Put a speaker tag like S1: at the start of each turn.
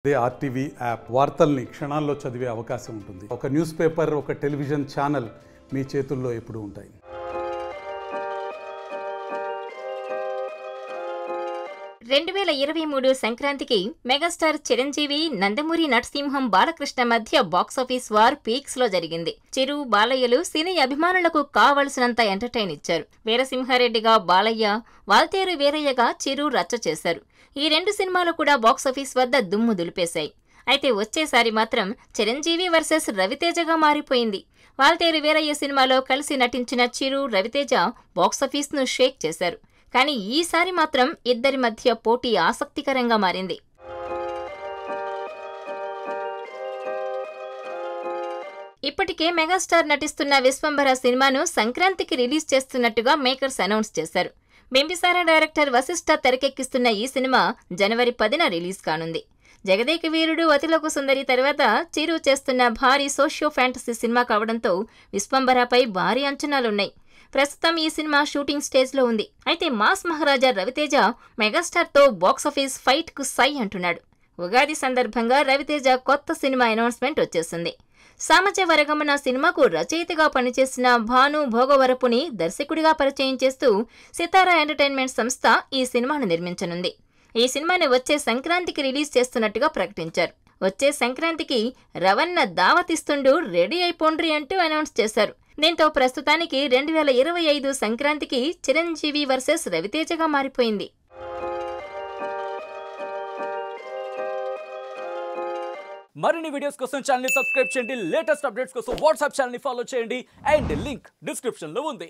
S1: అదే RTV app వార్తల్ని క్షణాల్లో చదివే అవకాశం ఉంటుంది. ఒక న్యూస్ పేపర్, ఒక టెలివిజన్ ఛానల్ మీ చేతుల్లో ఎప్పుడూ ఉంటాయి.
S2: సంక్రాంతికి మెగాస్టార్ చిరంజీవి, నందమూరి నరసింహం బాలకృష్ణ మధ్య బాక్సాఫీస్ వార్ పీక్స్ లో జరిగింది. చిరు, బాలయ్యలు సినీ అభిమానులకు కావలసినంత ఎంటర్టైన్ ఇచ్చారు. వీరసింహారెడ్డిగా బాలయ్య, వాల్తేరు వీరయ్యగా చిరు రచ్చ చేశారు. ఈ రెండు సినిమాలు కూడా బాక్సాఫీస్ వద్ద దుమ్ము దులిపేశాయి. అయితే వచ్చేసారి మాత్రం చిరంజీవి వర్సెస్ రవితేజగా మారిపోయింది. వాల్తేరు వీరయ్య సినిమాలో కలిసి నటించిన చిరు, రవితేజ బాక్సాఫీస్ ను షేక్ చేశారు. కానీ ఈసారి మాత్రం ఇద్దరి మధ్య పోటీ ఆసక్తికరంగా మారింది. ఇప్పటికే మెగాస్టార్ నటిస్తున్న విశ్వంభర సినిమాను సంక్రాంతికి రిలీజ్ చేస్తున్నట్టుగా మేకర్స్ అనౌన్స్ చేశారు. బింబిసార డైరెక్టర్ వశిష్ఠ తెరకెక్కిస్తున్న ఈ సినిమా జనవరి 10న రిలీజ్ కానుంది. జగదేక వీరుడు, అతిలోక సుందరి తర్వాత చిరు చేస్తున్న భారీ సోషియో ఫ్యాంటసీ సినిమా కావడంతో విశ్వంభరపై భారీ అంచనాలున్నాయి. ప్రస్తుతం ఈ సినిమా షూటింగ్ స్టేజ్ లో ఉంది. అయితే మాస్ మహారాజా రవితేజ మెగాస్టార్ తో బాక్సాఫీస్ ఫైట్ కు సై అంటున్నాడు. ఉగాది సందర్భంగా రవితేజ కొత్త సినిమా అనౌన్స్మెంట్ వచ్చేసింది. సామజ వరగమన సినిమాకు రచయితగా పనిచేసిన భాను భోగవరపుని దర్శకుడిగా పరిచయం చేస్తూ సితారా ఎంటర్టైన్మెంట్ సంస్థ ఈ సినిమాను నిర్మించనుంది. ఈ సినిమాని వచ్చే సంక్రాంతికి రిలీజ్ చేస్తున్నట్టుగా ప్రకటించారు. వచ్చే సంక్రాంతికి రవణ దావతిస్తుండు, రెడీ అయిపోండ్రి అంటూ అనౌన్స్ చేశారు. దీంతో ప్రస్తుతానికి 2025 సంక్రాంతికి చిరంజీవి వర్సెస్ రవితేజగా మారిపోయింది.
S3: మరిన్ని వీడియోస్ కోసం ఛానల్ ని సబ్స్క్రైబ్ చేయండి. లేటెస్ట్ అప్డేట్స్ కోసం వాట్సాప్ ఛానల్ ని ఫాలో చేయండి. అండ్ లింక్ డిస్క్రిప్షన్ లో ఉంది.